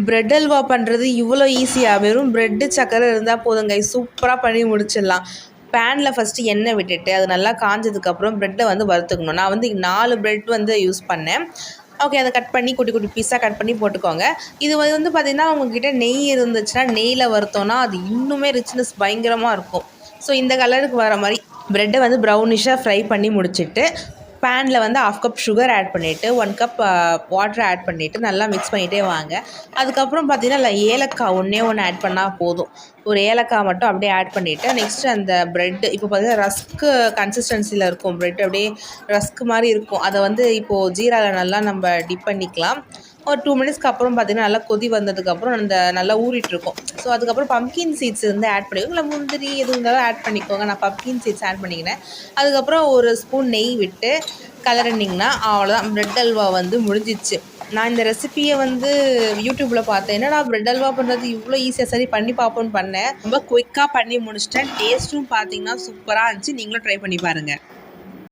Bread halwa பண்ணுறது இவ்வளோ ஈஸியாக வெறும் ப்ரெட்டு சக்கரை இருந்தால் போதுங்க, சூப்பராக பண்ணி முடிச்சிடலாம். பேனில் ஃபஸ்ட்டு எண்ணெய் விட்டுட்டு அது நல்லா காஞ்சதுக்கப்புறம் ப்ரெட்டை வந்து வறுத்துக்கணும். நான் வந்து 4 ப்ரெட் வந்து யூஸ் பண்ணேன். ஓகே, அதை கட் பண்ணி குட்டி குட்டி பீஸாக கட் பண்ணி போட்டுக்கோங்க. இது வந்து பார்த்திங்கன்னா உங்ககிட்ட நெய் இருந்துச்சுன்னா நெய்யில் வறுத்தோன்னா அது இன்னுமே ரிச்னஸ் பயங்கரமாக இருக்கும். ஸோ இந்த கலருக்கு வர மாதிரி ப்ரெட்டை வந்து ப்ரௌனிஷாக ஃப்ரை பண்ணி முடிச்சுட்டு பேனில் வந்து 1/2 கப் சுகர் ஆட் பண்ணிவிட்டு 1 கப் வாட்டர் ஆட் பண்ணிவிட்டு நல்லா மிக்ஸ் பண்ணிகிட்டே வாங்க. அதுக்கப்புறம் பார்த்திங்கன்னா ஏலக்காய் ஒன்றே ஆட் பண்ணால் போதும். ஒரு ஏலக்காய் மட்டும் அப்படியே ஆட் பண்ணிவிட்டு நெக்ஸ்ட்டு அந்த ப்ரெட்டு இப்போ பார்த்திங்கன்னா ரஸ்க்கு கன்சிஸ்டன்சியில் இருக்கும். ப்ரெட் அப்படியே ரஸ்க்கு மாதிரி இருக்கும். அதை வந்து இப்போது ஜீராவில் நல்லா நம்ம டிப் பண்ணிக்கலாம். ஒரு 2 மினிட்ஸ்க்கு அப்புறம் பார்த்திங்கன்னா நல்லா கொதி வந்ததுக்கப்புறம் அந்த நல்லா ஊறிட்டுருக்கும். ஸோ அதுக்கப்புறம் பம்ப்கின் சீட்ஸ் வந்து ஆட் பண்ணிக்கோங்க. இல்லை முந்திரி எது இருந்தாலும் ஆட் பண்ணிக்கோங்க. நான் பம்ப்கின் சீட்ஸ் ஆட் பண்ணிக்கினேன். அதுக்கப்புறம் ஒரு ஸ்பூன் நெய் விட்டு கலரினிங்கன்னா அவ்வளோதான், ப்ரெட் அல்வா வந்து முடிஞ்சிச்சு. நான் இந்த ரெசிப்பியை வந்து யூடியூப்பில் பார்த்தேன். என்னடா ப்ரெட் அல்வா பண்ணுறது இவ்வளோ ஈஸியாக, சரி பண்ணி பார்ப்போன்னு பண்ணேன். ரொம்ப குயிக்காக பண்ணி முடிச்சிட்டேன். டேஸ்ட்டும் பார்த்திங்கன்னா சூப்பராக இருந்துச்சு. நீங்களும் ட்ரை பண்ணி பாருங்கள்.